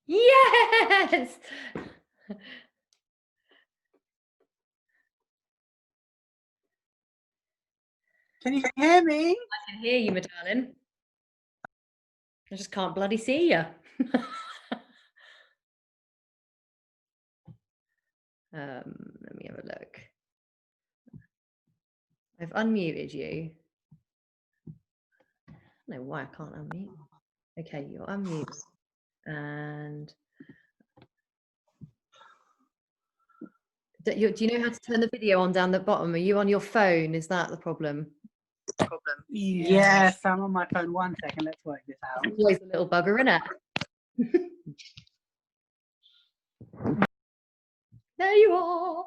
Yes. Can you hear me? I can hear you, my darling. I just can't bloody see you. Let me have a look. I've unmuted you. I don't know why I can't unmute. Okay, you're unmuted. And do you know how to turn the video on down the bottom? Are you on your phone? Is that the problem? Yes, I'm on my phone. 1 second, let's work this out. It's always a little bugger, isn't it? There you are.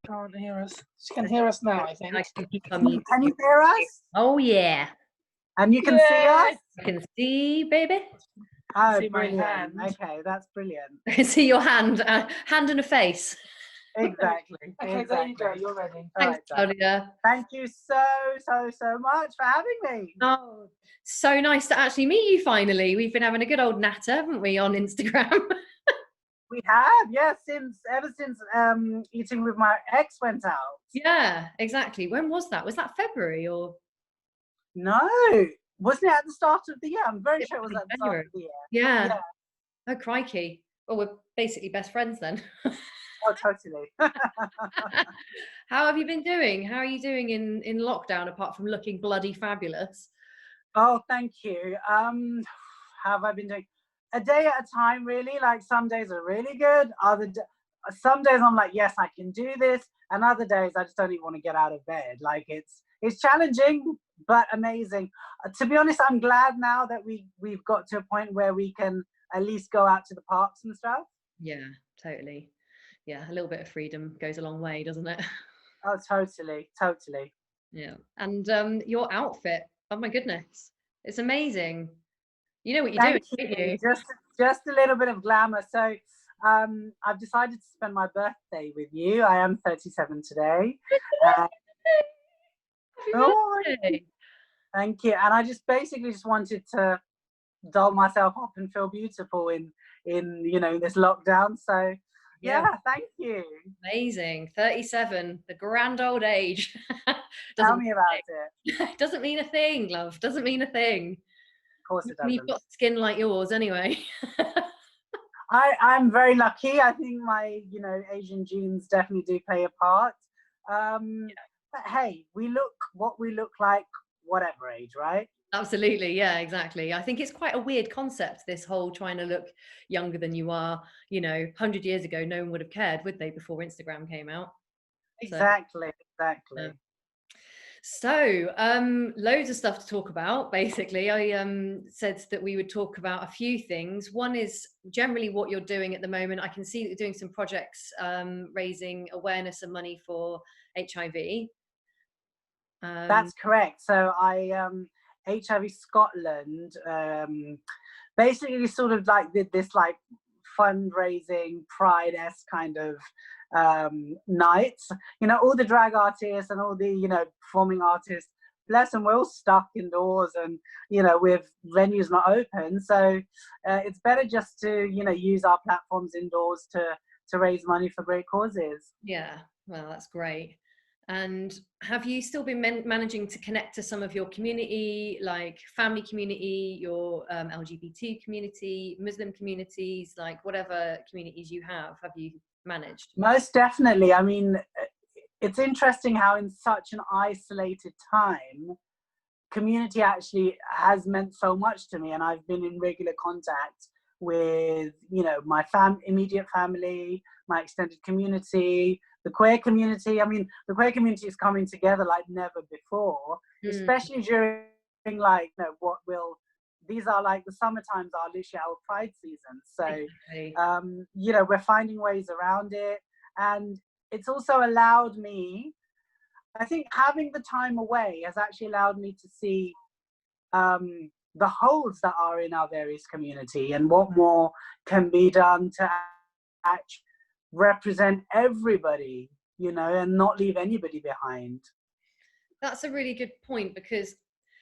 Can't hear us. She can hear us now, I think. Can you hear us? Oh yeah. And you can see us? I can see, baby. Oh, see my hand. Okay, that's brilliant. I can see your hand, hand and a face. Exactly. Okay, there you go. You're ready. Thanks, Claudia. Thank you so much for having me. Oh, so nice to actually meet you finally. We've been having a good old natter, haven't we, on Instagram? We have, yes, ever since Eating with My Ex went out. Yeah, exactly. When was that? Was that February or? No, wasn't it at the start of the year? I'm very sure it was at the start of the year. Yeah. Oh, crikey. Well, we're basically best friends then. Oh, totally. How have you been doing? How are you doing in lockdown, apart from looking bloody fabulous? Oh, thank you. How have I been doing? A day at a time, really. Like, some days are really good. Some days I'm like, yes, I can do this. And other days I just don't even want to get out of bed. Like, it's challenging, but amazing. To be honest, I'm glad now that we've got to a point where we can at least go out to the parks and stuff. Yeah, totally. Yeah, a little bit of freedom goes a long way, doesn't it? Oh, totally. Yeah. And your outfit, oh my goodness, it's amazing. You know what you're doing, don't you? Just a little bit of glamour. So I've decided to spend my birthday with you. I am 37 today. Oh, thank you. And I just basically just wanted to doll myself up and feel beautiful in this lockdown. So yeah, thank you. Amazing. 37, the grand old age. Tell me about it. Doesn't mean a thing, love. Doesn't mean a thing. Of course it doesn't. You've got skin like yours anyway. I'm very lucky. I think my Asian genes definitely do play a part. But hey, we look what we look like, whatever age, right? Absolutely, yeah, exactly. I think it's quite a weird concept, this whole trying to look younger than you are. 100 years ago, no one would have cared, would they, before Instagram came out? Exactly. Yeah. So, loads of stuff to talk about. Basically, I said that we would talk about a few things. One is generally what you're doing at the moment. I can see that you're doing some projects raising awareness and money for HIV. That's correct. So HIV Scotland basically sort of like did this like fundraising Pride-esque kind of nights. All the drag artists and all the performing artists, bless them, we're all stuck indoors and with venues not open, so it's better just to use our platforms indoors to raise money for great causes. Yeah, well, that's great. And have you still been managing to connect to some of your community, like family community, your LGBT community, Muslim communities, like whatever communities you have you managed? Most definitely. I mean, it's interesting how in such an isolated time, community actually has meant so much to me, and I've been in regular contact with my immediate family, my extended community, the queer community. I mean, the queer community is coming together like never before, especially during like these are like the summer times are literally our Pride season. So we're finding ways around it, and it's also allowed me, I think having the time away has actually allowed me to see the holes that are in our various community, and what more can be done to actually represent everybody, you know, and not leave anybody behind. That's a really good point, because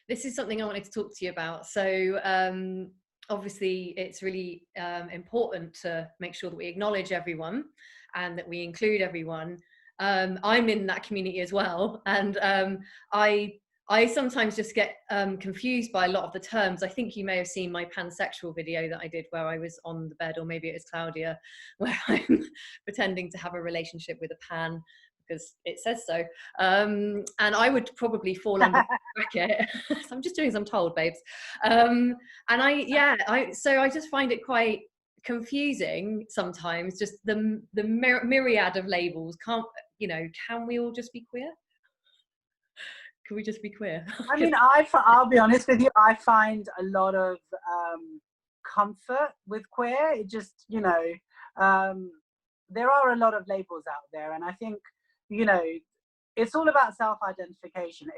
this is something I wanted to talk to you about. So obviously it's really important to make sure that we acknowledge everyone and that we include everyone. I'm in that community as well, and I sometimes just get confused by a lot of the terms. I think you may have seen my pansexual video that I did where I was on the bed, or maybe it was Claudia, where I'm pretending to have a relationship with a pan because it says so. And I would probably fall under the bracket. So I'm just doing as I'm told, babes. And so I just find it quite confusing sometimes, just the myriad of labels. Can we all just be queer? Can we just be queer? I mean, I'll be honest with you, I find a lot of comfort with queer. It just, you know, there are a lot of labels out there, and I think, you know, it's all about self-identification.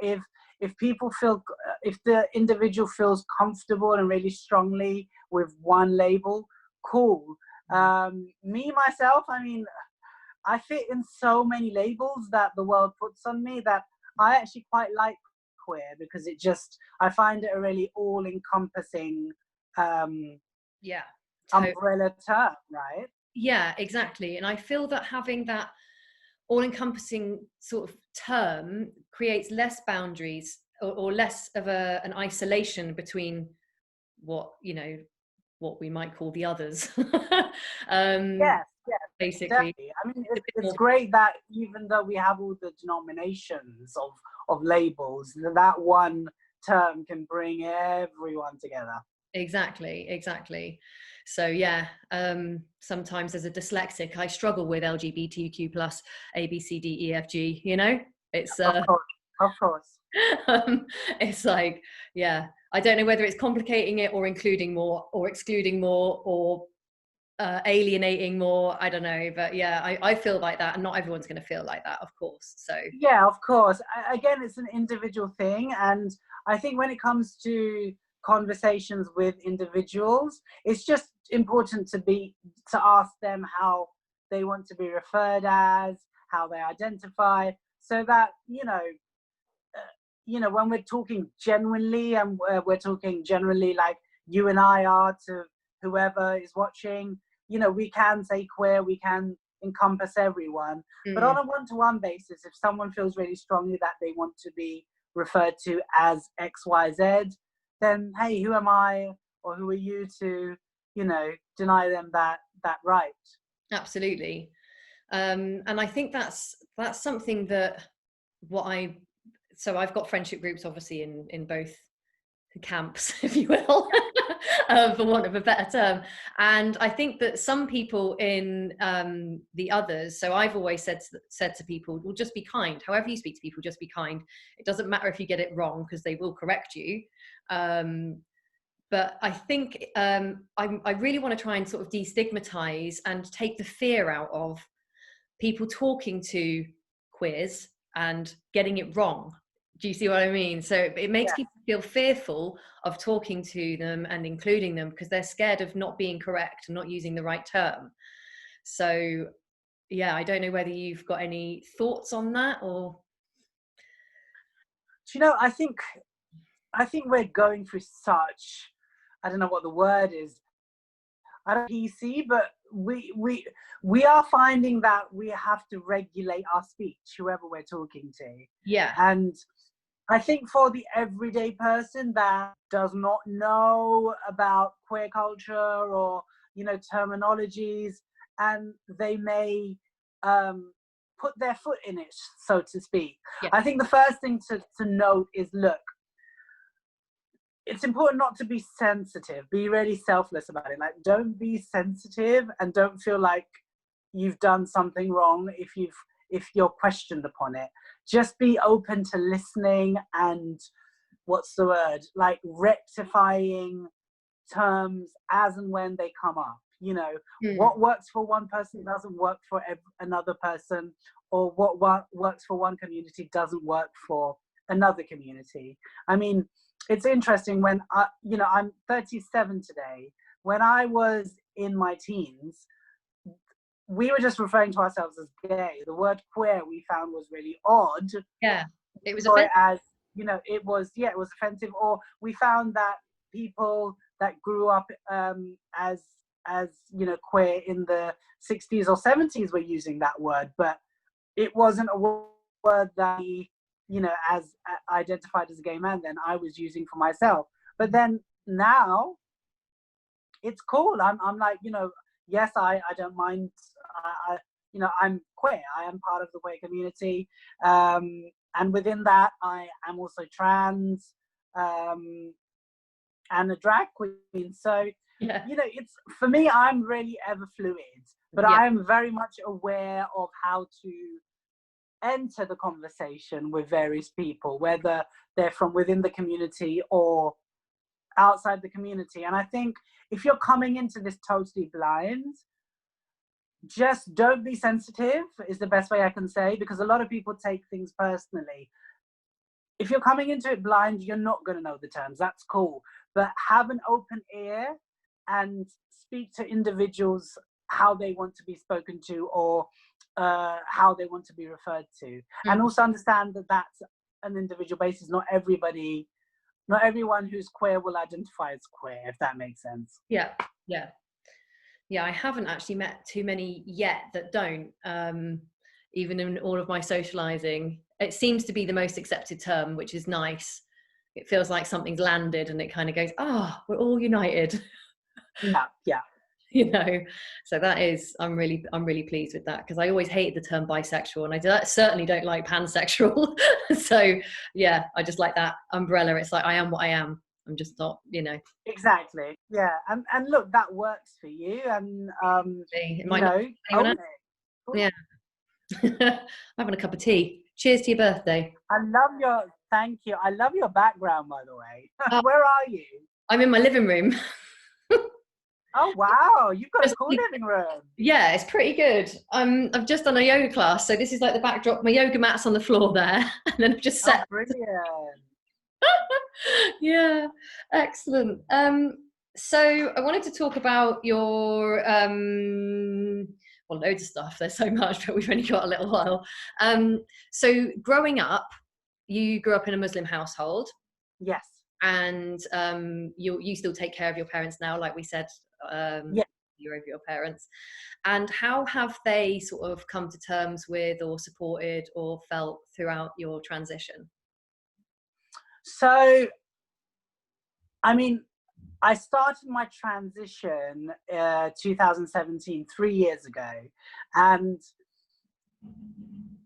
If people feel, if the individual feels comfortable and really strongly with one label, cool. Me, myself, I mean, I fit in so many labels that the world puts on me that I actually quite like queer, because it just, I find it a really all-encompassing umbrella term, right? Yeah, exactly. And I feel that having that all-encompassing sort of term creates less boundaries, or less of an isolation between what we might call the others. Yes, basically. definitely. I mean, it's great that even though we have all the denominations of labels, that one term can bring everyone together. Exactly. So yeah, sometimes as a dyslexic, I struggle with LGBTQ plus ABCDEFG. You know, it's of course. It's like, yeah, I don't know whether it's complicating it, or including more, or excluding more, or alienating more. I don't know, but yeah, I feel like that, and not everyone's going to feel like that, of course. So yeah, of course. Again, it's an individual thing, and I think when it comes to conversations with individuals, it's just important to ask them how they want to be referred as, how they identify, so that when we're talking genuinely, and we're talking generally like you and I are to whoever is watching, we can say queer, we can encompass everyone. But on a one-to-one basis, if someone feels really strongly that they want to be referred to as XYZ, then hey, who am I, or who are you to, deny them that right? Absolutely. And I think that's something that so I've got friendship groups, obviously, in both camps, if you will, for want of a better term. And I think that some people in the others, so I've always said to people, well, just be kind. However you speak to people, just be kind. It doesn't matter if you get it wrong, because they will correct you. But I think I really want to try and sort of destigmatize and take the fear out of people talking to queers and getting it wrong. Do you see what I mean? So it makes people feel fearful of talking to them and including them, because they're scared of not being correct and not using the right term. So yeah, I don't know whether you've got any thoughts on that, or. I think we're going through such, I don't know what the word is, I don't PC, but we are finding that we have to regulate our speech, whoever we're talking to. Yeah. And I think for the everyday person that does not know about queer culture or, terminologies, and they may put their foot in it, so to speak. Yeah. I think the first thing to note is, look, it's important not to be sensitive. Be really selfless about it. Like, don't be sensitive, and don't feel like you've done something wrong if you're questioned upon it. Just be open to listening and, what's the word, like rectifying terms as and when they come up. What works for one person doesn't work for another person, or what works for one community doesn't work for another community. I mean, it's interesting when I'm 37 today. When I was in my teens, we were just referring to ourselves as gay. The word queer we found was really odd. Yeah, it was Or offensive. as it was offensive. Or we found that people that grew up as queer in the 60s or 70s were using that word, but it wasn't a word that as identified as a gay man then I was using for myself. But then now it's cool. I'm like, yes, I don't mind. I'm queer. I am part of the queer community, and within that I am also trans, and a drag queen. So Yeah. it's, for me, I'm really ever fluid, but Yeah. I'm very much aware of how to enter the conversation with various people, whether they're from within the community or outside the community. And I think if you're coming into this totally blind, just don't be sensitive is the best way I can say, because a lot of people take things personally. If you're coming into it blind, you're not going to know the terms. That's cool. But have an open ear and speak to individuals how they want to be spoken to, or how they want to be referred to. And also understand that that's an individual basis. Not everyone who's queer will identify as queer, if that makes sense. Yeah. I haven't actually met too many yet that don't. Even in all of my socializing, it seems to be the most accepted term, which is nice. It feels like something's landed and it kind of goes, we're all united. Yeah. So that is, I'm really pleased with that, because I always hated the term bisexual, and I certainly don't like pansexual. So yeah, I just like that umbrella. It's like, I am what I am. I'm just not, Exactly. Yeah. And look, that works for you. And own it. Yeah. I'm having a cup of tea. Cheers to your birthday. Thank you. I love your background, by the way. Where are you? I'm in my living room. Oh, wow. You've got a cool living room. Yeah, it's pretty good. I've just done a yoga class, so this is like the backdrop. My yoga mat's on the floor there, and then I've just set. Oh, brilliant. Yeah, excellent. So I wanted to talk about your loads of stuff. There's so much, but we've only got a little while. So growing up, you grew up in a Muslim household. Yes. And you still take care of your parents now, like we said. Yeah. You're over your parents. And how have they sort of come to terms with, or supported, or felt throughout your transition? So, I mean, I started my transition 2017, 3 years ago. And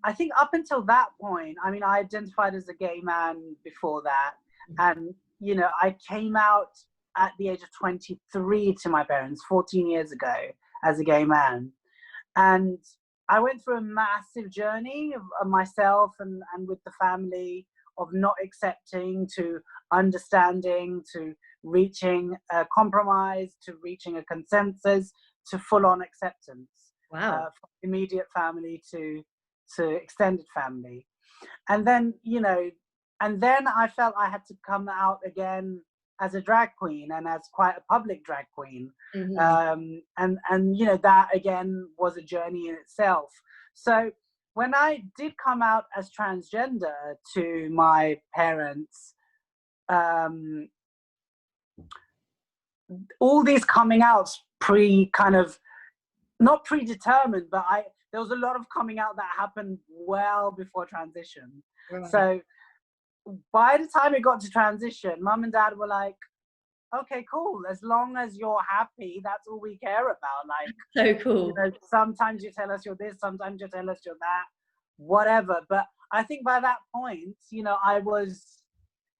I think up until that point, I mean, I identified as a gay man before that. And, I came out at the age of 23 to my parents 14 years ago as a gay man. And I went through a massive journey of myself and with the family, of not accepting, to understanding, to reaching a compromise, to reaching a consensus, to full-on acceptance. Wow. From immediate family to extended family. And then, I felt I had to come out again as a drag queen, and as quite a public drag queen. Mm-hmm. And that again was a journey in itself. So when I did come out as transgender to my parents, all these coming outs not predetermined, but there was a lot of coming out that happened well before transition. Right. So by the time it got to transition, mum and dad were like, okay, cool. As long as you're happy, that's all we care about. Like, so cool. Sometimes you tell us you're this, sometimes you tell us you're that, whatever. But I think by that point,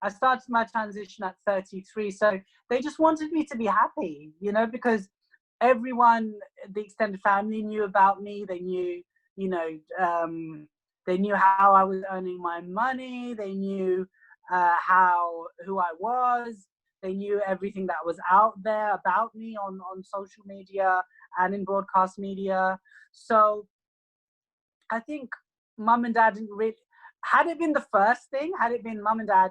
I started my transition at 33. So they just wanted me to be happy, because everyone, the extended family, knew about me. They knew, they knew how I was earning my money. They knew who I was. They knew everything that was out there about me on social media and in broadcast media. So I think mum and dad didn't really, had it been the first thing, had it been mum and dad,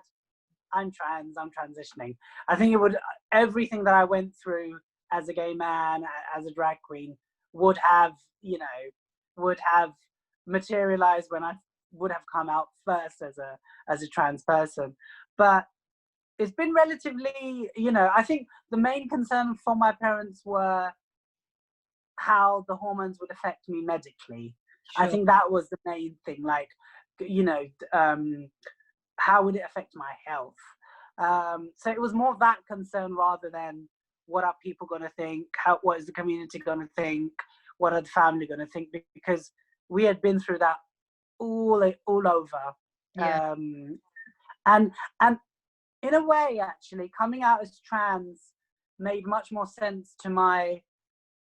I'm trans, I'm transitioning, I think it would, everything that I went through as a gay man, as a drag queen, would have, you know, would have materialized when I would have come out first as a trans person. But it's been relatively, you know, I think the main concern for my parents were how the hormones would affect me medically. Sure. I think that was the main thing, like, you know, how would it affect my health? So it was more that concern rather than what are people going to think, what is the community going to think, what are the family going to think, because we had been through that all over. Yeah. And in a way, actually, coming out as trans made much more sense to my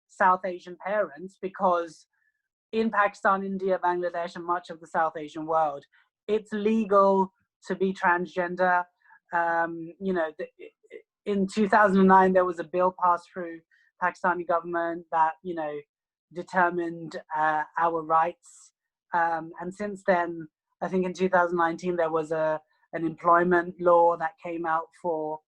South Asian parents, because in Pakistan, India, Bangladesh, and much of the South Asian world, it's legal to be transgender. You know, in 2009, there was a bill passed through Pakistani government that, you know, determined our rights. And since then, I think in 2019, there was an employment law that came out for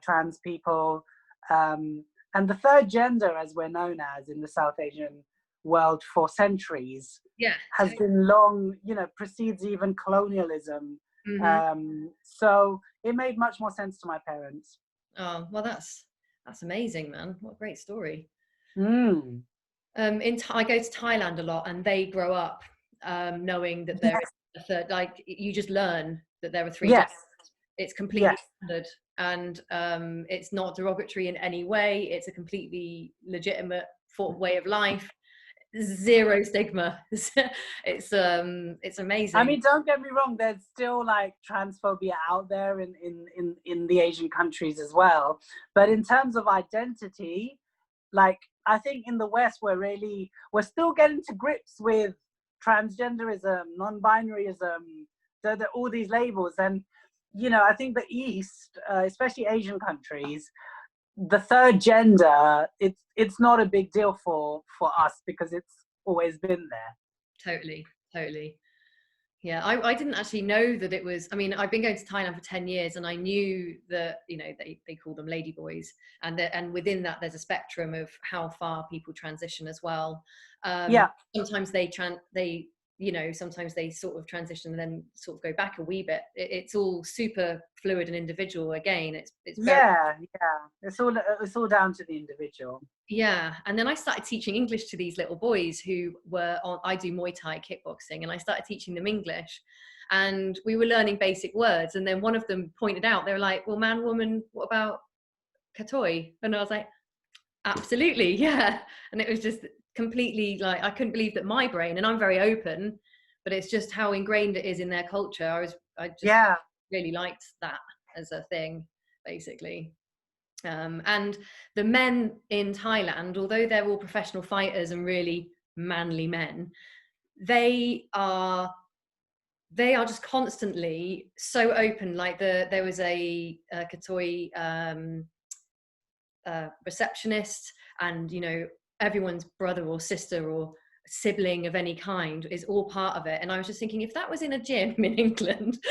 trans people. And the third gender, as we're known as in the South Asian world for centuries, Yeah, has been long, you know, precedes even colonialism. So it made much more sense to my parents. Oh, well, that's amazing, man. What a great story. Mm. I go to Thailand a lot, and they grow up knowing that there is a third. Like, you just learn that there are three genders. It's completely standard, and it's not derogatory in any way. It's a completely legitimate way of life. Zero stigma. It's amazing. I mean, don't get me wrong, there's still like transphobia out there in the Asian countries as well. But in terms of identity, like, I think in the West, we're still getting to grips with transgenderism, non-binaryism, all these labels. And, you know, I think the East, especially Asian countries, the third gender, it's not a big deal for us because it's always been there. Totally. Yeah, I didn't actually know that it was. I mean, I've been going to Thailand for 10 years, and I knew that, you know, they call them ladyboys, and within that there's a spectrum of how far people transition as well. Sometimes they you know, sometimes they sort of transition and then sort of go back a wee bit. It's all super fluid and individual. Again, it's very, it's all down to the individual. Yeah, and then I started teaching English to these little boys who were on. I do Muay Thai kickboxing, and I started teaching them English, and we were learning basic words. And then one of them pointed out, they were like, "Well, man, woman, what about katoi?" And I was like, "Absolutely, yeah." And it was just completely like, I couldn't believe that my brain, and I'm very open, but it's just how ingrained it is in their culture. I just really liked that as a thing, basically. And the men in Thailand, although they're all professional fighters and really manly men, they are just constantly so open. Like there was a Katoi receptionist, and, you know, everyone's brother or sister or sibling of any kind is all part of it. And I was just thinking, if that was in a gym in England,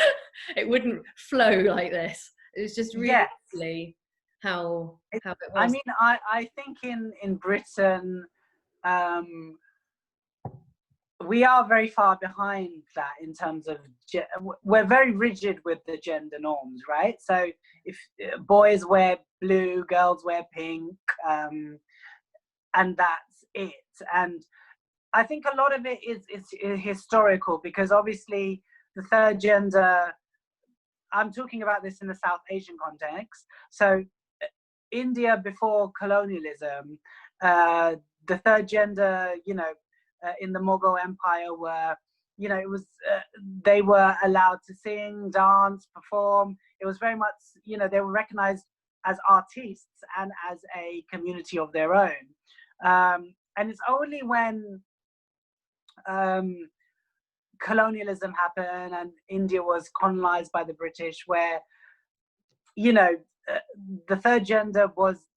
it wouldn't flow like this. It was just really lovely how it was. I mean, I think in Britain, we are very far behind that in terms of, we're very rigid with the gender norms, right? So if boys wear blue, girls wear pink, and that's it. And I think a lot of it is historical, because obviously the third gender, I'm talking about this in the South Asian context. So India before colonialism, the third gender, you know, in the Mughal Empire were, you know, it was, they were allowed to sing, dance, perform. It was very much, you know, they were recognized as artists and as a community of their own. And it's only when colonialism happened and India was colonized by the British, where, you know, the third gender was,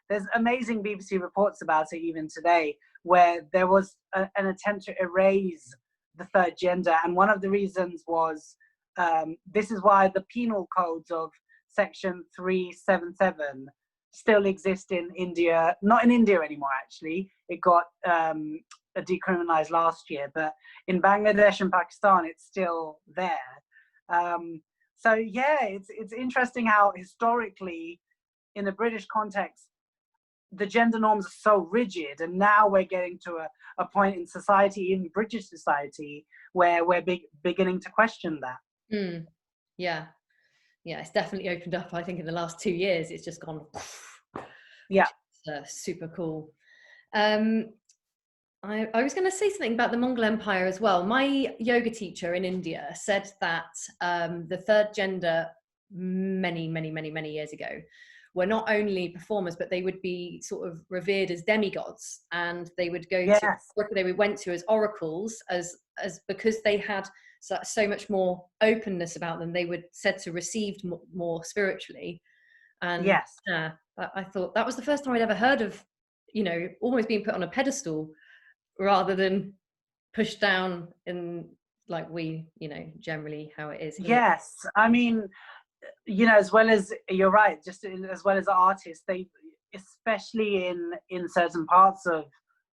there's amazing BBC reports about it even today, where there was an attempt to erase the third gender. And one of the reasons was, this is why the penal codes of section 377 still exist in India, not in India anymore actually, it got decriminalized last year, but in Bangladesh and Pakistan it's still there. So yeah, it's interesting how historically in the British context the gender norms are so rigid, and now we're getting to a point in society, in British society, where we're beginning to question that. Yeah, it's definitely opened up. I think in the last 2 years it's just gone, yeah, super cool. I was going to say something about the Mongol Empire as well. My yoga teacher in India said that the third gender many years ago were not only performers, but they would be sort of revered as demigods, and they would go yes. to, they went to as oracles, as because they had so much more openness about them, they were said to receive more spiritually. And yes, I thought that was the first time I'd ever heard of, almost being put on a pedestal rather than pushed down in, like, we, generally how it is here. Yes, I mean, as well as, you're right, just as well as artists, they, especially in certain parts of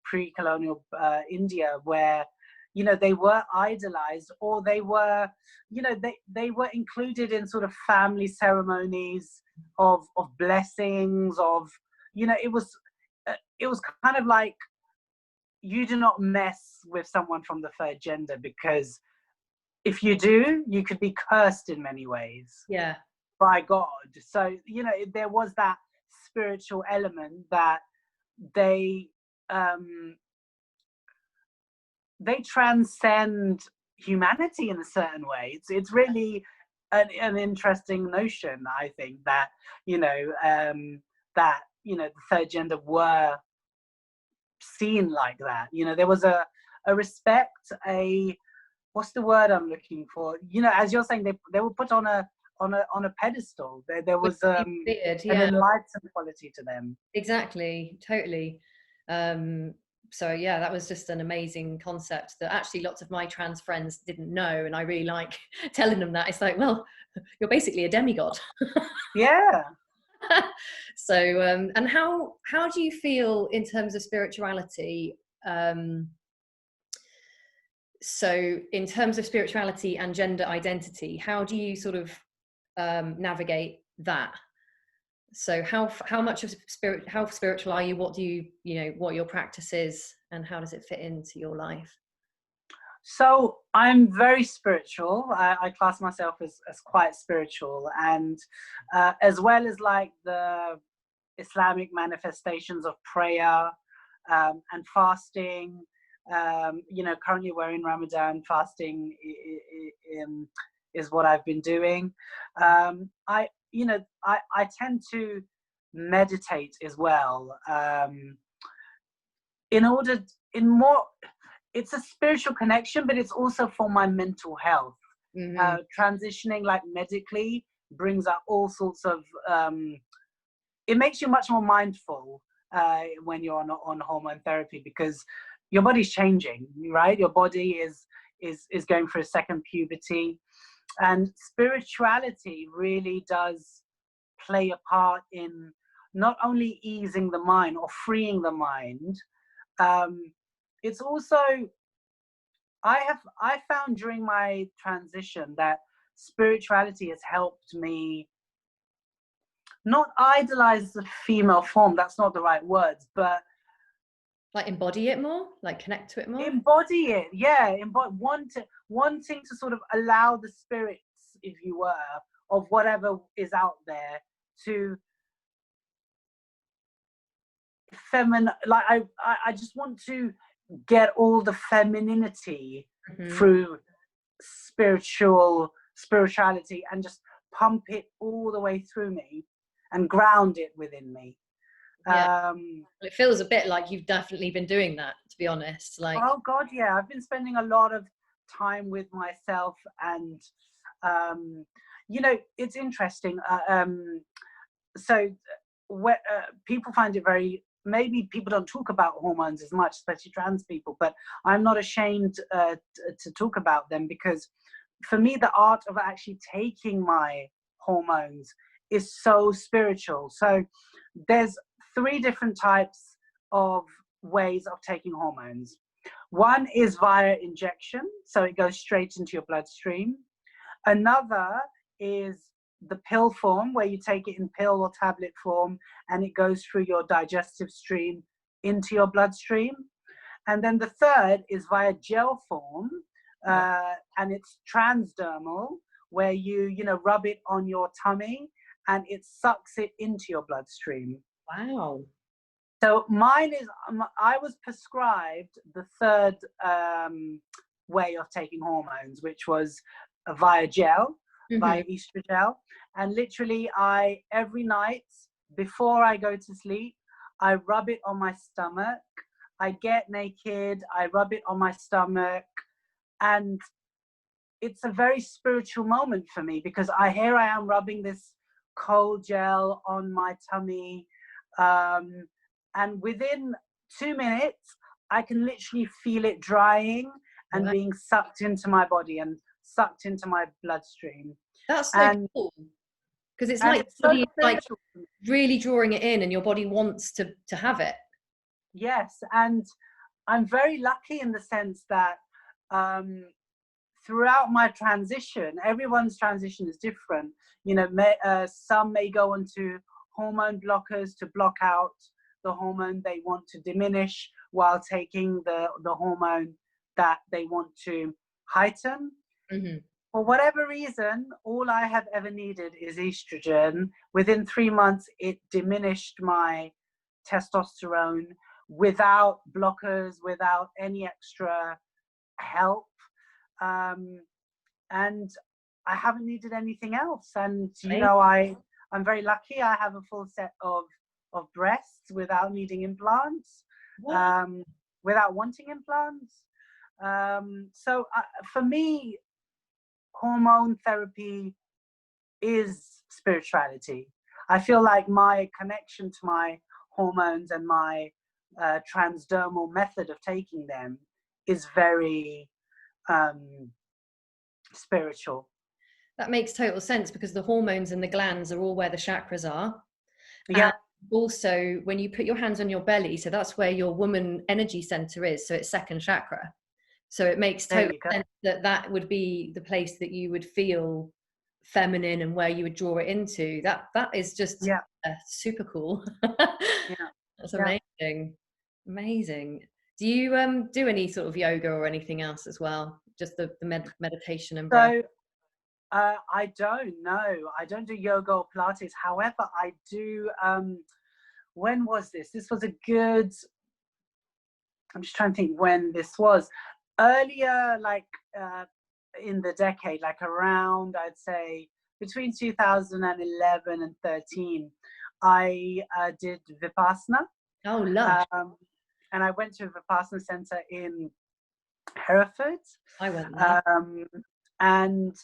pre-colonial India, where they were idolized, or they were they were included in sort of family ceremonies of blessings, of it was kind of like, you do not mess with someone from the third gender, because if you do, you could be cursed in many ways. Yeah. By God. So, there was that spiritual element that they transcend humanity in a certain way. It's really an interesting notion, I think, that, the third gender were seen like that. There was a respect, what's the word I'm looking for? As you're saying, they were put on a pedestal. There was an enlightened quality to them. Exactly, totally. So yeah, that was just an amazing concept that actually lots of my trans friends didn't know, and I really like telling them that. It's like, well, you're basically a demigod. Yeah. So and how do you feel in terms of spirituality? So in terms of spirituality and gender identity, how do you sort of navigate that? So how much of how spiritual are you? What do you what your practice is, and how does it fit into your life? So I'm very spiritual. I class myself as quite spiritual, and as well as like the Islamic manifestations of prayer and fasting. Currently we're in Ramadan. Fasting is what I've been doing. I tend to meditate as well. It's a spiritual connection, but it's also for my mental health. Mm-hmm. Transitioning, like, medically brings up all sorts of, it makes you much more mindful when you're on hormone therapy, because your body's changing, right? Your body is going through a second puberty, and spirituality really does play a part in not only easing the mind or freeing the mind. It's also, I found during my transition that spirituality has helped me not idolize the female form, that's not the right words, but like embody it more, like connect to it more. Embody it, yeah. Wanting to sort of allow the spirits, if you were, of whatever is out there to like I just want to get all the femininity through spirituality, and just pump it all the way through me and ground it within me. Yeah. It feels a bit like you've definitely been doing that, to be honest. Like, oh God, yeah, I've been spending a lot of time with myself, and it's interesting. So people find it very maybe people don't talk about hormones as much, especially trans people, but I'm not ashamed to talk about them, because for me, the art of actually taking my hormones is so spiritual. So there's 3 different types of ways of taking hormones. One is via injection, so it goes straight into your bloodstream. Another is the pill form, where you take it in pill or tablet form, and it goes through your digestive stream into your bloodstream. And then the third is via gel form, and it's transdermal, where you rub it on your tummy and it sucks it into your bloodstream. Wow. So mine is, I was prescribed the third way of taking hormones, which was via gel, via estrogel. And literally every night before I go to sleep, I rub it on my stomach. I get naked, I rub it on my stomach, and it's a very spiritual moment for me, because here I am rubbing this cold gel on my tummy, and within 2 minutes, I can literally feel it drying and being sucked into my body and sucked into my bloodstream. That's so cool, because it's like so like really drawing it in, and your body wants to have it. Yes, and I'm very lucky in the sense that throughout my transition, everyone's transition is different. Some may go onto hormone blockers to block out the hormone they want to diminish, while taking the hormone that they want to heighten. For whatever reason, all I have ever needed is estrogen. Within 3 months, it diminished my testosterone without blockers, without any extra help. And I haven't needed anything else. And, I'm very lucky. I have a full set of breasts without needing implants, without wanting implants. So for me, hormone therapy is spirituality. I feel like my connection to my hormones and my transdermal method of taking them is very spiritual. That makes total sense, because the hormones and the glands are all where the chakras are. Yeah. And also, when you put your hands on your belly, so that's where your woman energy center is. So it's second chakra. So it makes total sense that would be the place that you would feel feminine and where you would draw it into. That is just super cool. That's amazing. Amazing. Do you do any sort of yoga or anything else as well? Just the meditation and breath? I don't know. I don't do yoga or Pilates. However, I do. When was this? This was a good. I'm just trying to think when this was. Earlier, like in the decade, like around, I'd say between 2011 and 13, I did Vipassana. Oh, love. And I went to a Vipassana center in Hereford. I went there. And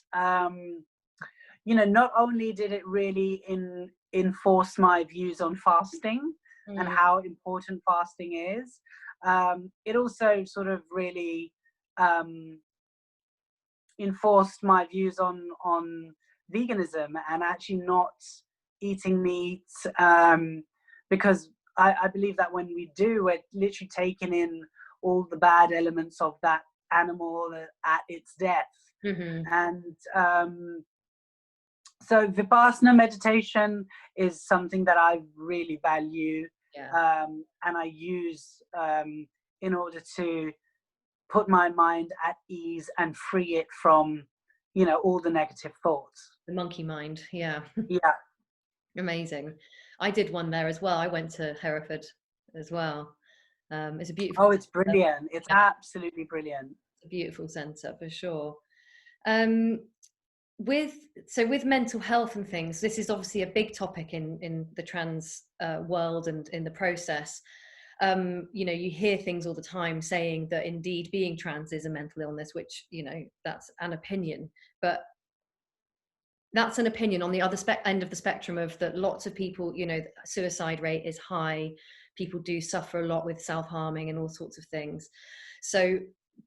not only did it really enforce my views on fasting and how important fasting is, it also sort of really enforced my views on veganism and actually not eating meat, because I believe that when we do, we're literally taking in all the bad elements of that animal at its death. And so Vipassana meditation is something that I really value, and I use in order to put my mind at ease and free it from, all the negative thoughts. The monkey mind, yeah. Amazing. I did one there as well. I went to Hereford as well. It's a beautiful. Oh, it's brilliant. It's absolutely brilliant. It's a beautiful centre for sure. With mental health and things, this is obviously a big topic in the trans world and in the process. You hear things all the time saying that indeed being trans is a mental illness, which, that's an opinion. But that's an opinion on the other end of the spectrum, of that lots of people, you know, suicide rate is high, people do suffer a lot with self-harming and all sorts of things. So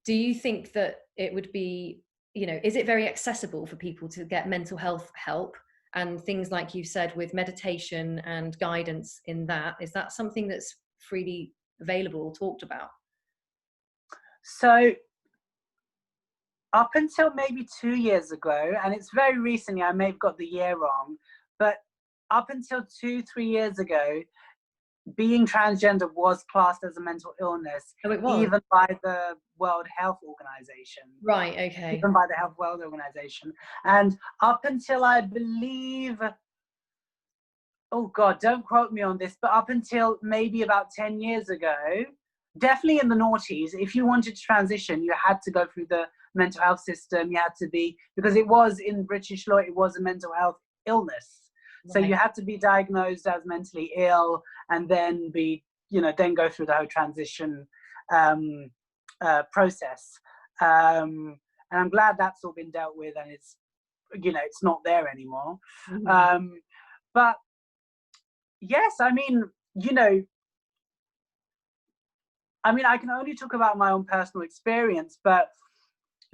do you think that it would be, you know, is it very accessible for people to get mental health help and things like you said with meditation and guidance in that? Is that something that's freely available, talked about? So up until maybe 2 years ago, and it's very recently, I may have got the year wrong, but up until 2-3 years ago, being transgender was classed as a mental illness, Oh, it was? even by the World Health Organization. Right, okay. Even by the Health World Organization. And up until, I believe, oh God, don't quote me on this, but up until maybe about 10 years ago, definitely in the noughties, if you wanted to transition, you had to go through the mental health system. You had to be, because it was in British law, it was a mental health illness. So you had to be diagnosed as mentally ill and then be, you know, then go through the whole transition process. And I'm glad that's all been dealt with, and it's, you know, it's not there anymore. Mm-hmm. But yes, I mean, you know, I mean, I can only talk about my own personal experience, but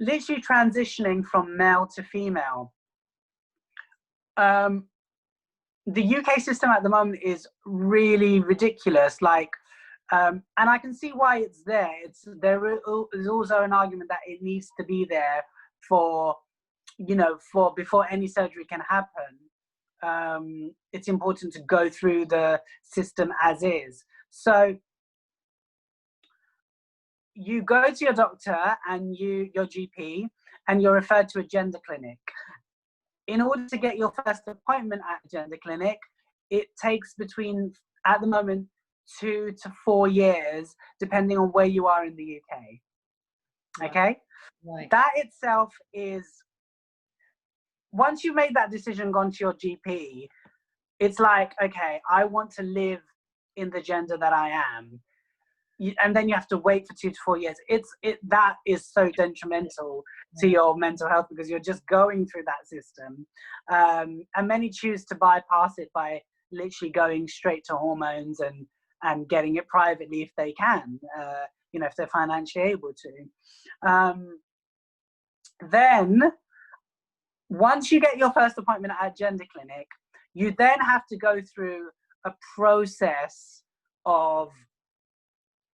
literally transitioning from male to female, the UK system at the moment is really ridiculous. Like, and I can see why it's there. There is also an argument that it needs to be there for, you know, for before any surgery can happen. It's important to go through the system as is. So you go to your doctor and your GP, and you're referred to a gender clinic. In order to get your first appointment at a gender clinic, it takes between, at the moment, 2 to 4 years, depending on where you are in the UK. Right. Okay? Right. That itself is, once you've made that decision, gone to your GP, it's like, okay, I want to live in the gender that I am. And then you have to wait for 2 to 4 years. That is so detrimental to your mental health, because you're just going through that system. And many choose to bypass it by literally going straight to hormones and getting it privately if they can, you know, if they're financially able to. Then, once you get your first appointment at a gender clinic, you then have to go through a process of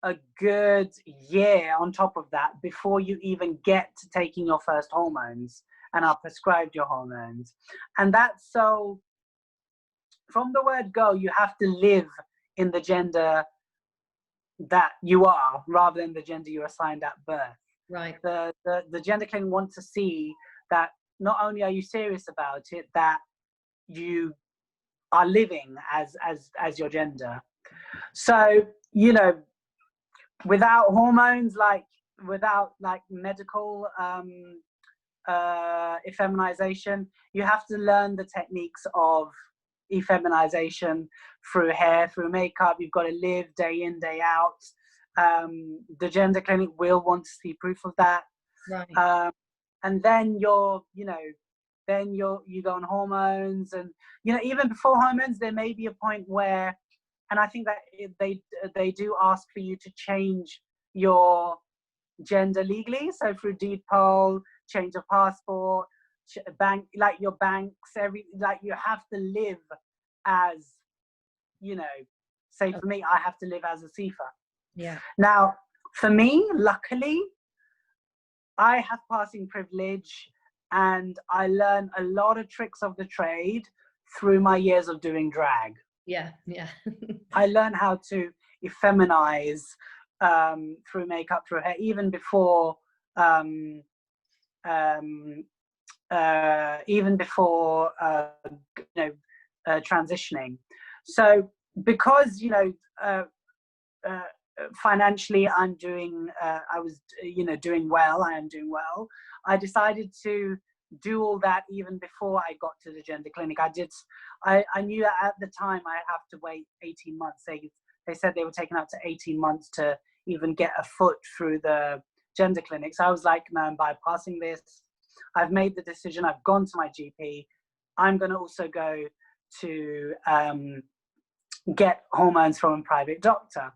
a good year on top of that before you even get to taking your first hormones and are prescribed your hormones. And that's so, from the word go, you have to live in the gender that you are rather than the gender you assigned at birth. Right. The gender clinic wants to see that not only are you serious about it, that you are living as your gender. So, you know, without hormones, without medical effeminization, you have to learn the techniques of effeminization through hair, through makeup. You've got to live day in, day out. The gender clinic will want to see proof of that. Right. And then you go on hormones, and, you know, even before hormones, there may be a point where, and I think that they do ask for you to change your gender legally. So through deed poll, change of passport, bank, like your banks, you have to live as, you know, say for me, I have to live as Asifa. Yeah. Now, for me, luckily, I have passing privilege, and I learn a lot of tricks of the trade through my years of doing drag. Yeah, yeah. I learned how to effeminize through makeup, through hair, even before transitioning. So because, you know, financially I'm doing, I was, you know, doing well, I am doing well, I decided to do all that even before I got to the gender clinic. I knew that at the time I have to wait 18 months. They said they were taking up to 18 months to even get a foot through the gender clinic. So I was like, no, I'm bypassing this. I've made the decision. I've gone to my GP. I'm going to also go to get hormones from a private doctor.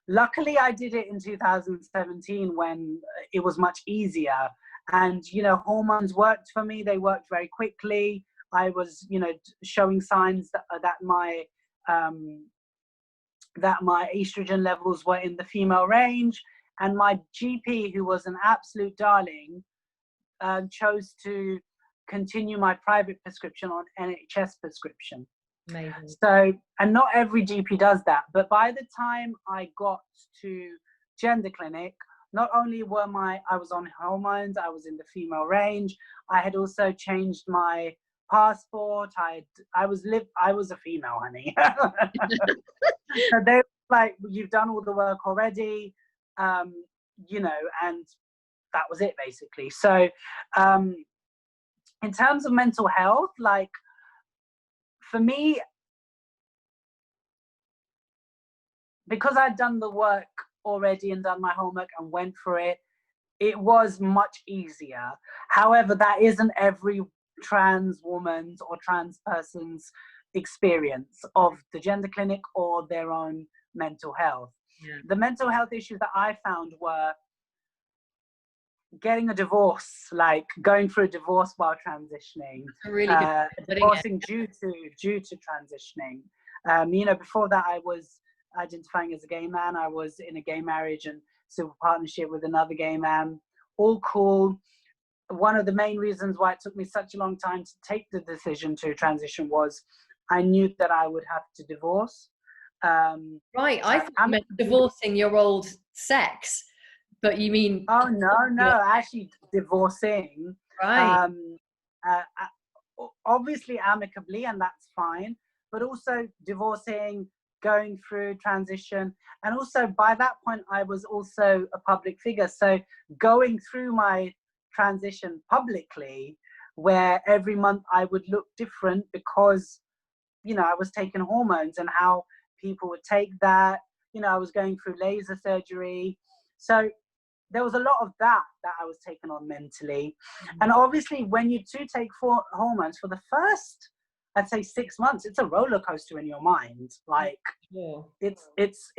Luckily, I did it in 2017 when it was much easier. And, you know, hormones worked for me. They worked very quickly. I was, you know, showing signs that my estrogen levels were in the female range. And my GP, who was an absolute darling, chose to continue my private prescription on NHS prescription. Amazing. So, and not every GP does that, but by the time I got to gender clinic, not only I was on hormones, I was in the female range. I had also changed my passport. I was a female, honey. So they were like, you've done all the work already, you know, and that was it basically. So, in terms of mental health, like for me, because I'd done the work already and done my homework and went for it, it was much easier. However, that isn't every trans woman's or trans person's experience of the gender clinic or their own mental health. Yeah. The mental health issues that I found were getting a divorce, like going through a divorce while transitioning, Really good divorcing due to transitioning. You know, before that I was identifying as a gay man. I was in a gay marriage and civil partnership with another gay man. All cool. One of the main reasons why it took me such a long time to take the decision to transition was I knew that I would have to divorce. Right, I thought you meant divorcing your old sex, but you mean... Oh, no, actually divorcing. Right. Obviously amicably, and that's fine, but also divorcing, going through transition. And also by that point, I was also a public figure. So going through my transition publicly, where every month I would look different because, you know, I was taking hormones and how people would take that. You know, I was going through laser surgery. So there was a lot of that I was taking on mentally. Mm-hmm. And obviously when you do take hormones for the first, I'd say 6 months, it's a roller coaster in your mind. Like it's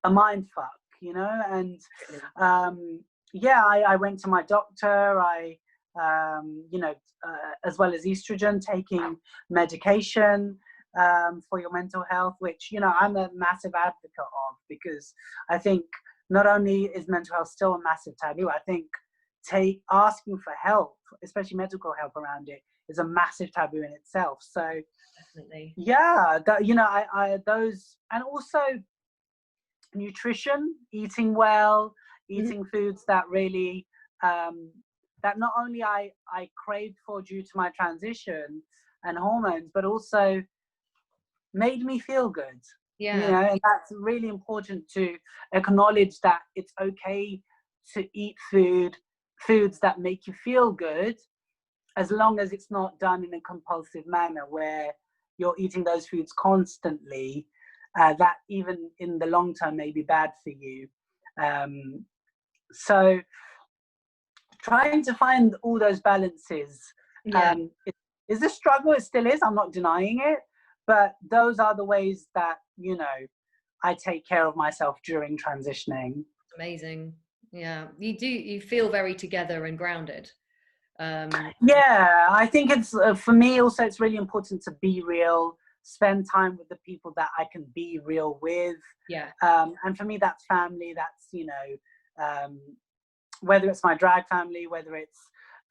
a mind fuck, you know? And I went to my doctor. You know, as well as estrogen, taking medication for your mental health, which, you know, I'm a massive advocate of, because I think not only is mental health still a massive taboo, I think asking for help, especially medical help around it, is a massive taboo in itself. So definitely, yeah, you know, I those, and also nutrition, eating well, eating foods that really that not only I craved for due to my transition and hormones, but also made me feel good. Yeah. You know, and that's really important, to acknowledge that it's okay to eat foods that make you feel good, as long as it's not done in a compulsive manner where you're eating those foods constantly, that even in the long term may be bad for you. So trying to find all those balances is a struggle. It still is, I'm not denying it, but those are the ways that, you know, I take care of myself during transitioning. Amazing. Yeah, you feel very together and grounded. Yeah, I think it's for me also, it's really important to be real, spend time with the people that I can be real with. Yeah. And for me, that's family. That's, you know, whether it's my drag family, whether it's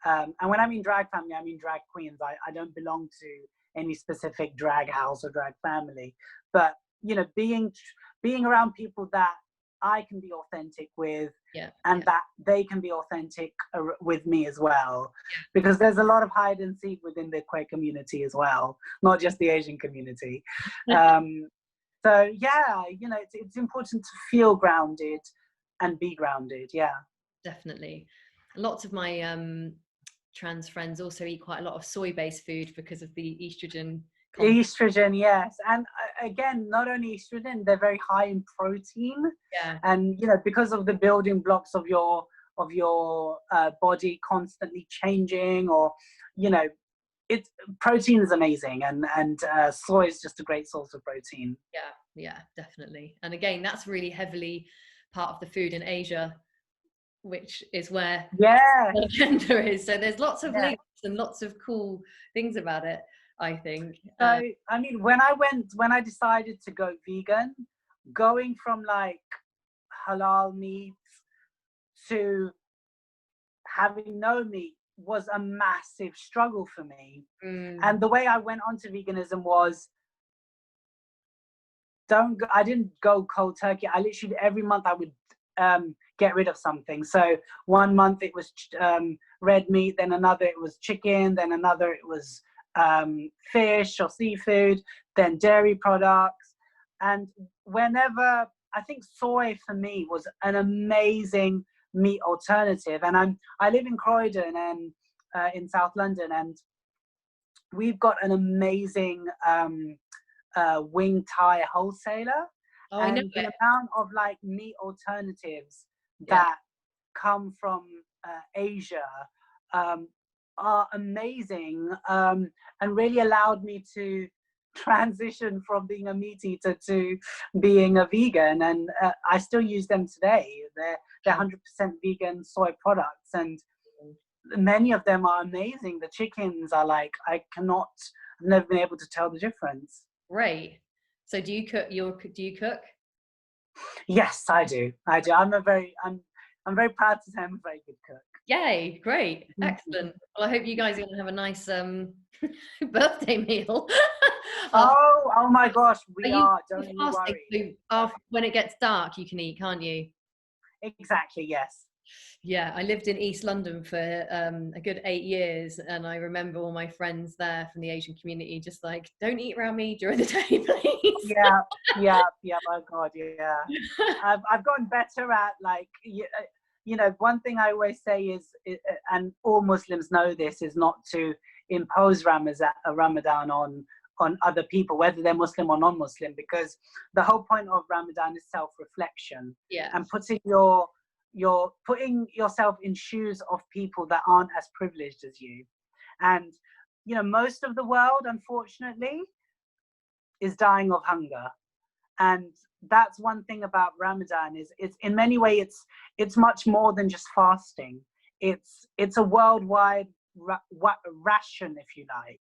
and when I mean drag family, I mean drag queens. I don't belong to any specific drag house or drag family, but, you know, being around people that I can be authentic with, and that they can be authentic with me as well, because there's a lot of hide and seek within the queer community as well, not just the Asian community. So yeah, you know, it's important to feel grounded and be grounded. Yeah, definitely. Lots of my trans friends also eat quite a lot of soy-based food because of the estrogen content. Estrogen, yes. And again, not only estrogen, they're very high in protein. Yeah. And, you know, because of the building blocks of your body constantly changing, or, you know, it's protein is amazing, and soy is just a great source of protein. Yeah, definitely. And again, that's really heavily part of the food in Asia, which is where the agenda is. So there's lots of links and lots of cool things about it, I think. So I mean, when I decided to go vegan, going from like halal meat to having no meat was a massive struggle for me. And the way I went on to veganism was, I didn't go cold turkey. I literally every month I would get rid of something. So one month it was red meat, then another it was chicken, then another it was fish or seafood, then dairy products. And whenever, I think soy for me was an amazing meat alternative. And I live in Croydon and in South London, and we've got an amazing wing Thai wholesaler. Oh, I know and the amount of like meat alternatives that come from Asia are amazing, and really allowed me to transition from being a meat eater to being a vegan. And I still use them today. They're 100% vegan soy products, and many of them are amazing. The chickens are like, I've never been able to tell the difference. Great. So do you cook? Do you cook? Yes, I do. I'm very proud to say I'm a very good cook. Yay! Great, excellent. Well, I hope you guys are going to have a nice birthday meal. Oh my gosh, we are. Don't you worry. So when it gets dark, you can eat, can't you? Exactly. Yes. Yeah, I lived in East London for a good 8 years, and I remember all my friends there from the Asian community just like, don't eat around me during the day, please. Yeah. Oh God, yeah. I've gotten better at like, you know, one thing I always say is, and all Muslims know this, is not to impose Ramadan on other people, whether they're Muslim or non-Muslim, because the whole point of Ramadan is self-reflection. Yeah. And you're putting yourself in shoes of people that aren't as privileged as you. And you know, most of the world, unfortunately, is dying of hunger. And that's one thing about Ramadan, is it's in many ways it's much more than just fasting. It's a worldwide ration, if you like,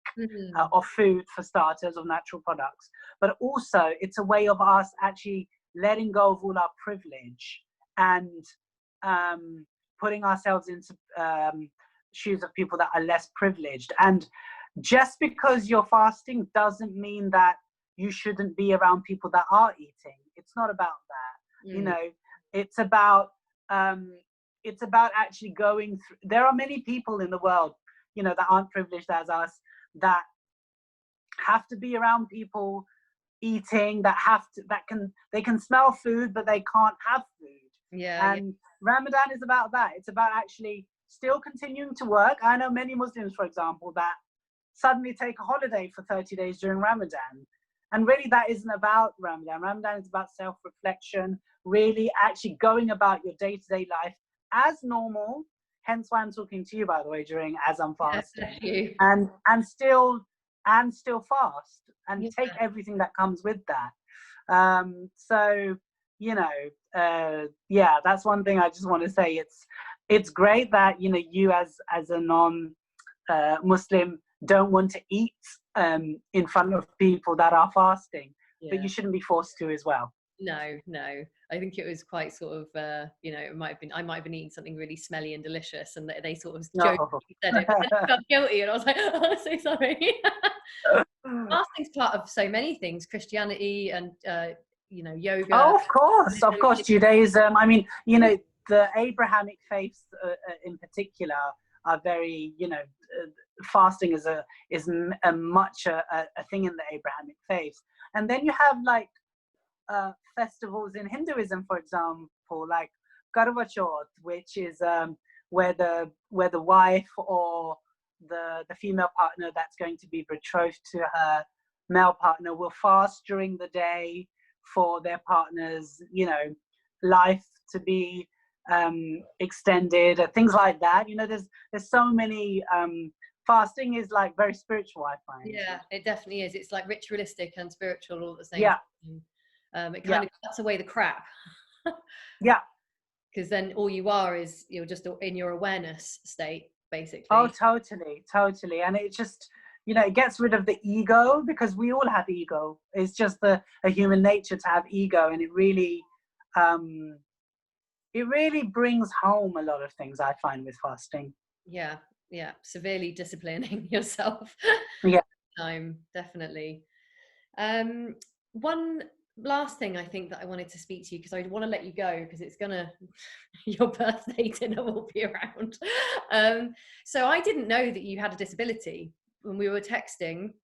of food, for starters, of natural products, but also it's a way of us actually letting go of all our privilege and putting ourselves into shoes of people that are less privileged. And just because you're fasting doesn't mean that you shouldn't be around people that are eating. It's not about that. You know, it's about actually going through. There are many people in the world, you know, that aren't privileged as us, that have to be around people eating, they can smell food but they can't have food. And Ramadan is about that. It's about actually still continuing to work. I know many Muslims, for example, that suddenly take a holiday for 30 days during Ramadan. And really that isn't about Ramadan. Ramadan is about self-reflection, really actually going about your day-to-day life as normal. Hence why I'm talking to you, by the way, as I'm fasting. And still fast and take everything that comes with that. So, you know, that's one thing I just want to say. It's great that, you know, you as a non-Muslim don't want to eat in front of people that are fasting, but you shouldn't be forced to as well. No, I think it was quite sort of, you know, I might have been eating something really smelly and delicious, and they sort of jokingly said it, but then I felt guilty, and I was like, oh, I'm so sorry. Fasting's part of so many things, Christianity and you know, yoga. Oh, of course, Judaism. I mean, you know, the Abrahamic faiths in particular are very, you know, fasting is much a thing in the Abrahamic faith. And then you have like festivals in Hinduism, for example, like Karwa Chauth, which is where the wife or the female partner that's going to be betrothed to her male partner will fast during the day for their partner's, you know, life to be extended, things like that. You know, there's so many fasting is like very spiritual, I find. Yeah, it definitely is. It's like ritualistic and spiritual all at the same Yeah. time. It kind of cuts away the crap. Yeah. Because then all you are is you're just in your awareness state, basically. Oh, totally. And it just, you know, it gets rid of the ego, because we all have ego. It's just a human nature to have ego, and it really brings home a lot of things, I find, with fasting. Yeah, severely disciplining yourself. Yeah. Time, definitely. One last thing I think that I wanted to speak to you, because I want to let you go because it's gonna your birthday dinner will be around. So I didn't know that you had a disability when we were texting.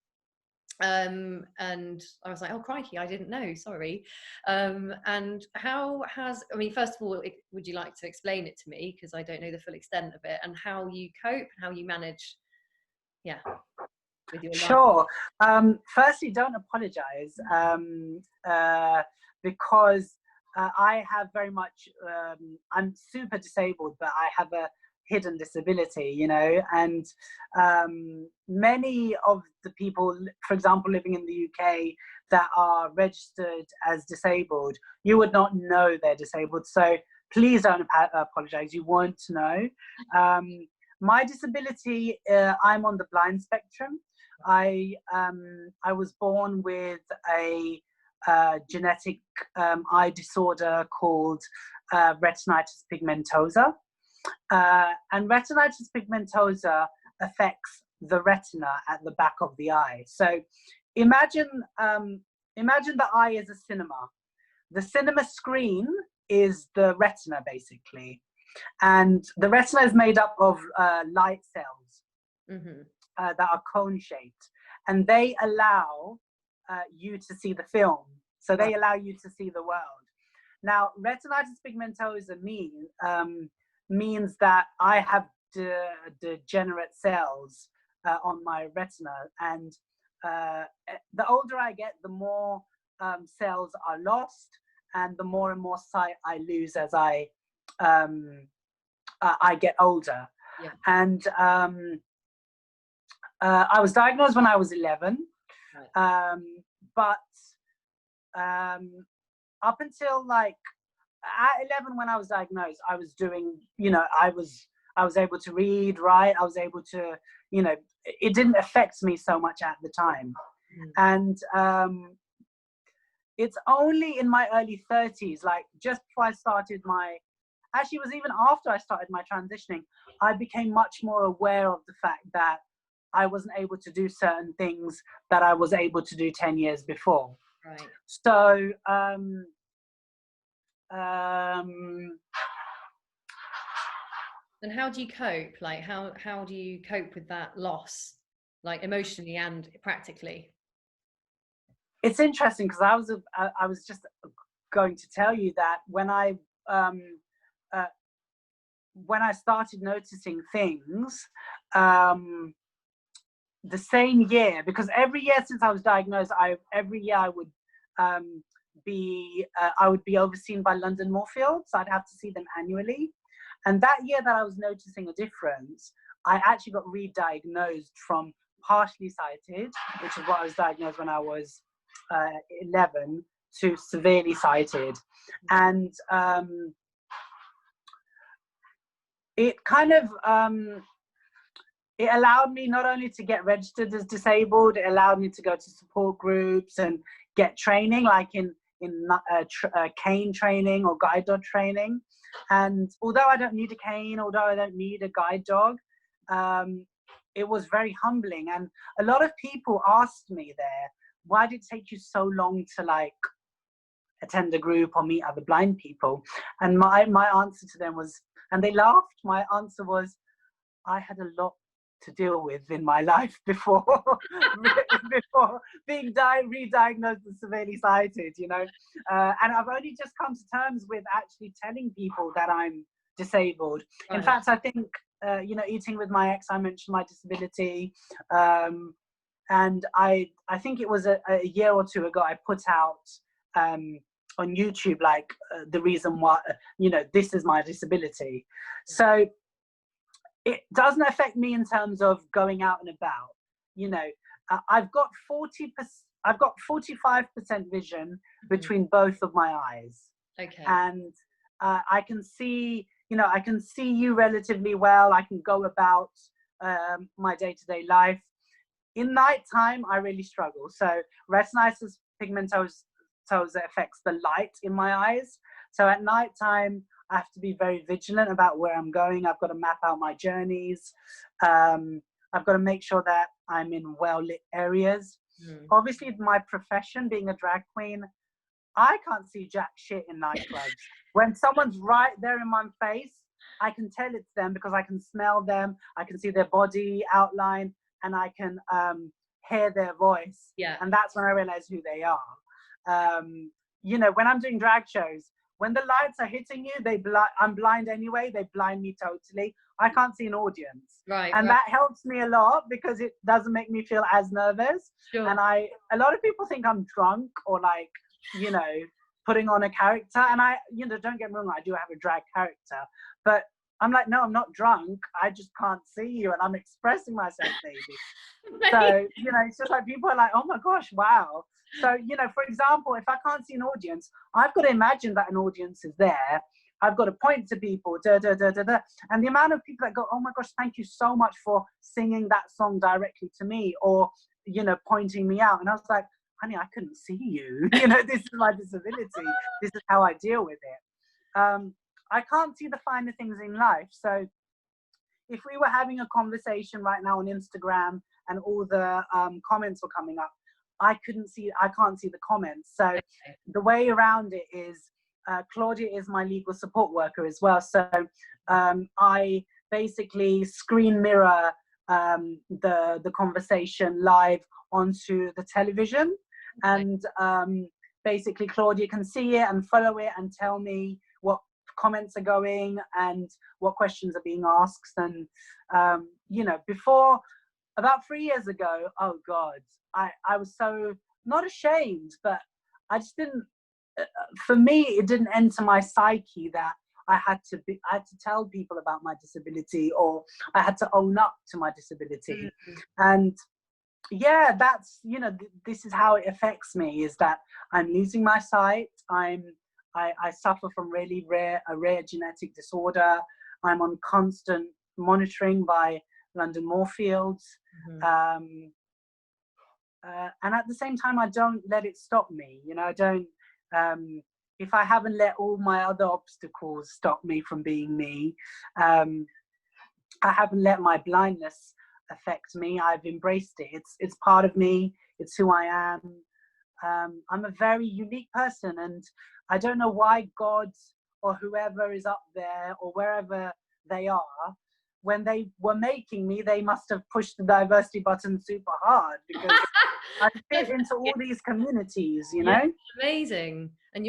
And I was like, oh crikey, I didn't know, sorry. And how has, I mean, first of all, would you like to explain it to me, because I don't know the full extent of it, and how you cope and how you manage with your life? Sure. Firstly, don't apologize, because I have very much, I'm super disabled, but I have a hidden disability, you know, and many of the people, for example, living in the UK that are registered as disabled, you would not know they're disabled. So please don't apologize. You won't know. My disability, I'm on the blind spectrum. I was born with a genetic eye disorder called retinitis pigmentosa, and retinitis pigmentosa affects the retina at the back of the eye. So imagine the eye is a cinema. The cinema screen is the retina, basically, and the retina is made up of light cells. Mm-hmm. That are cone-shaped, and they allow you to see the film. So they allow you to see the world. Now, retinitis pigmentosa means that I have degenerate cells on my retina, and the older I get, the more cells are lost, and the more and more sight I lose as I get older. Yeah. And I was diagnosed when I was 11, right. But up until like at 11, when I was diagnosed, I was doing, you know, I was able to read, write. I was able to, you know, it didn't affect me so much at the time. And it's only in my early 30s, like just before I started actually it was even after I started my transitioning, I became much more aware of the fact that I wasn't able to do certain things that I was able to do 10 years before. Right. So, and how do you cope? Like, how do you cope with that loss, like emotionally and practically? It's interesting, because I was just going to tell you that when I started noticing things, the same year, because every year since I was diagnosed, every year I would be overseen by London Moorfields. So I'd have to see them annually. And that year that I was noticing a difference, I actually got re-diagnosed from partially sighted, which is what I was diagnosed when I was 11, to severely sighted. And it kind of it allowed me not only to get registered as disabled, it allowed me to go to support groups and get training, like in cane training or guide dog training. And although I don't need a cane, although I don't need a guide dog, it was very humbling. And a lot of people asked me there, why did it take you so long to like attend a group or meet other blind people? And my answer to them was, and they laughed, my answer was, I had a lot to deal with in my life before being re-diagnosed as severely sighted, you know. And I've only just come to terms with actually telling people that I'm disabled. Right. In fact, I think, you know, eating with my ex, I mentioned my disability. And I think it was a year or two ago, I put out on YouTube, like the reason why, you know, this is my disability. So it doesn't affect me in terms of going out and about. You know, I've got 45% vision between both of my eyes. Okay. And I can see, you know, I can see you relatively well. I can go about my day-to-day life. In nighttime, I really struggle. So retinitis pigmentosa affects the light in my eyes. So at nighttime, I have to be very vigilant about where I'm going. I've got to map out my journeys. I've got to make sure that I'm in well-lit areas. Obviously, my profession, being a drag queen, I can't see jack shit in nightclubs. When someone's right there in my face, I can tell it's them because I can smell them, I can see their body outline, and I can hear their voice. Yeah. And that's when I realize who they are. You know, when I'm doing drag shows, when the lights are hitting you, I'm blind anyway, they blind me totally. I can't see an audience. Right. And that helps me a lot because it doesn't make me feel as nervous. Sure. And a lot of people think I'm drunk or like, you know, putting on a character. And I, you know, don't get me wrong, I do have a drag character, but I'm like, no, I'm not drunk. I just can't see you and I'm expressing myself, maybe. So, you know, it's just like people are like, oh my gosh, wow. So, you know, for example, if I can't see an audience, I've got to imagine that an audience is there. I've got to point to people, and the amount of people that go, oh my gosh, thank you so much for singing that song directly to me, or, you know, pointing me out. And I was like, honey, I couldn't see you. You know, this is my disability. This is how I deal with it. I can't see the finer things in life. So if we were having a conversation right now on Instagram and all the comments were coming up, I can't see the comments. So the way around it is, Claudia is my legal support worker as well. So I basically screen mirror the conversation live onto the television. And basically Claudia can see it and follow it and tell me what comments are going and what questions are being asked. And you know, before, about 3 years ago, oh God, I was so not ashamed, but I just didn't, for me, it didn't enter my psyche that I had to tell people about my disability, or I had to own up to my disability. And yeah, that's, you know, this is how it affects me, is that I'm losing my sight. I suffer from a rare genetic disorder. I'm on constant monitoring by London Moorfields. And at the same time, I don't let it stop me. You know, I don't, if I haven't let all my other obstacles stop me from being me, I haven't let my blindness affect me. I've embraced it. It's part of me. It's who I am. I'm a very unique person, and I don't know why God or whoever is up there or wherever they are, when they were making me, they must have pushed the diversity button super hard, because I fit into all these communities, you know? Amazing. And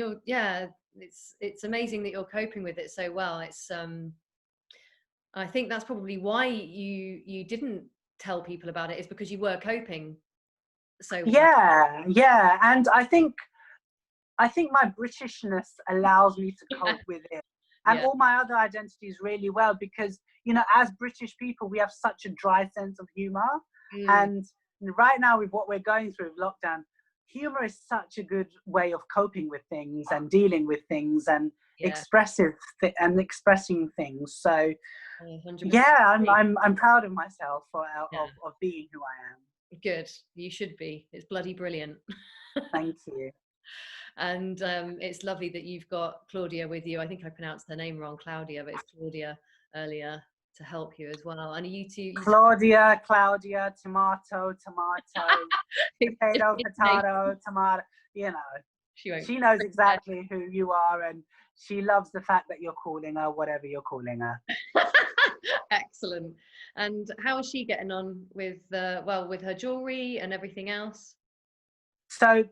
it's amazing that you're coping with it so well. It's I think that's probably why you didn't tell people about it, is because you were coping so well. Yeah. And I think my Britishness allows me to cope with it, and all my other identities really well, because, you know, as British people, we have such a dry sense of humor. And right now, with what we're going through with lockdown, humor is such a good way of coping with things and dealing with things and expressing things. So 100%. I'm proud of myself of being who I am. Good. You should be. It's bloody brilliant. Thank you. And it's lovely that you've got Claudia with you. I think I pronounced her name wrong, Claudia, but it's Claudia earlier, to help you as well. And are you two? Claudia, tomato, potato, tomato. You know, she knows exactly who you are, and she loves the fact that you're calling her whatever you're calling her. Excellent. And how is she getting on with with her jewelry and everything else? So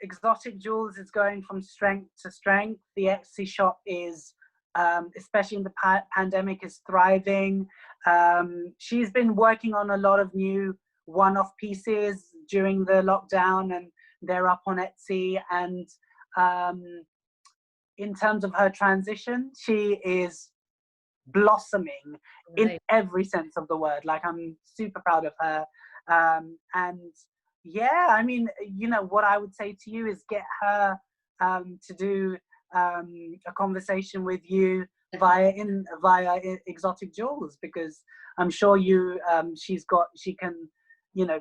Exotic Jewels is going from strength to strength. The Etsy shop is, especially in the pandemic, is thriving. She's been working on a lot of new one-off pieces during the lockdown, and they're up on Etsy. And in terms of her transition, she is blossoming in Right. every sense of the word. Like, I'm super proud of her. And yeah, I mean, you know, what I would say to you is get her to do a conversation with you via Exotic Jewels, because I'm sure she can, you know,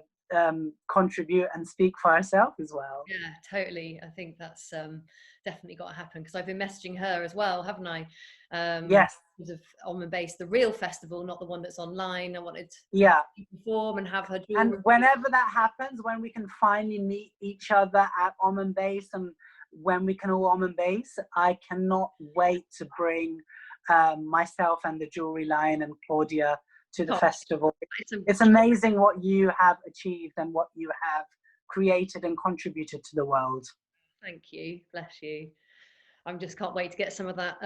contribute and speak for herself as well. Yeah, totally. I think that's definitely got to happen, because I've been messaging her as well, haven't I? Yes. Of Almond Base, the real festival, not the one that's online. I wanted Yeah. to perform and have her And jewelry. whenever that happens, when we can finally meet each other at Almond Base, and when we can all Almond Base, I cannot wait to bring myself and the jewelry line and Claudia to the festival. It's amazing what you have achieved and what you have created and contributed to the world. Thank you, bless you. I just can't wait to get some of that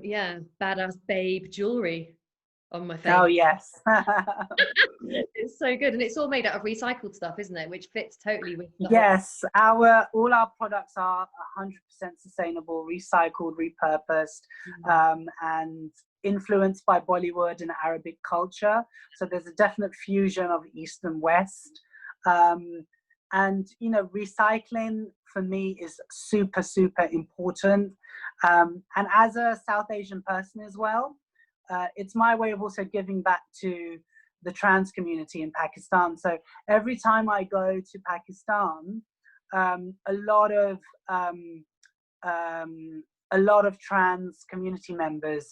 yeah, badass babe jewelry on my face. Oh yes. It's so good, and it's all made out of recycled stuff, isn't it? Which fits totally with the yes, all our products are 100% sustainable, recycled, repurposed, and influenced by Bollywood and Arabic culture. So there's a definite fusion of East and West. And you know, recycling for me is super, super important. And as a South Asian person as well, it's my way of also giving back to the trans community in Pakistan. So every time I go to Pakistan, a lot of trans community members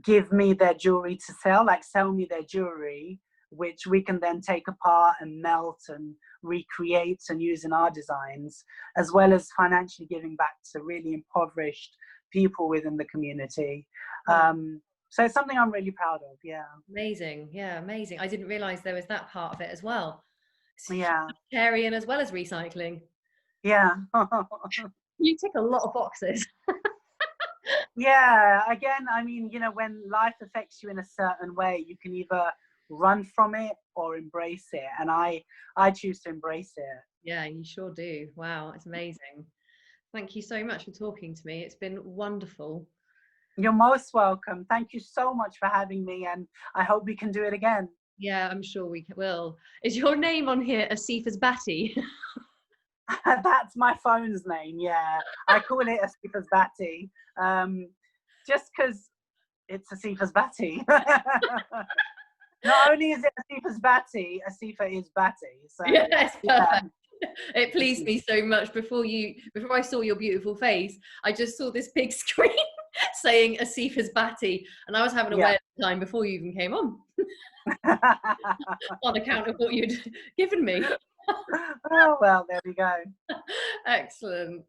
give me their jewelry to sell, like sell me their jewelry, which we can then take apart and melt and recreate and use in our designs, as well as financially giving back to really impoverished people within the community. So it's something I'm really proud of. Yeah. Amazing. Yeah, amazing. I didn't realize there was that part of it as well. Yeah. Humanitarian as well as recycling. Yeah. You tick a lot of boxes. Yeah, again, I mean, you know, when life affects you in a certain way, you can either run from it or embrace it, and I choose to embrace it. Yeah, you sure do. Wow, it's amazing. Thank you so much for talking to me. It's been wonderful. You're most welcome. Thank you so much for having me, and I hope we can do it again. Yeah, I'm sure we will. Is your name on here Asifa's Batty? That's my phone's name. Yeah, I call it Asifa's Batty, just because it's Asifa's Batty. Not only is it Asifa's Batty, Asifa is Batty. So Yes, perfect. yeah. It pleased me so much. Before I saw your beautiful face, I just saw this big screen saying Asifa's Batty, and I was having a weird time before you even came on. On account of what you'd given me. Oh, well, there we go. Excellent.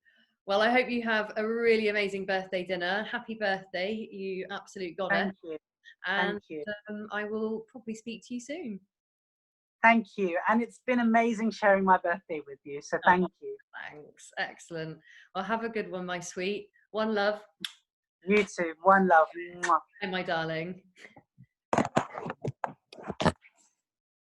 Well, I hope you have a really amazing birthday dinner. Happy birthday, you absolute goddess. Thank you. And Thank you. I will probably speak to you soon. Thank you. And it's been amazing sharing my birthday with you. So thank you. Thanks. Excellent. Well, have a good one, my sweet. One love. You too. One love. Bye, my darling.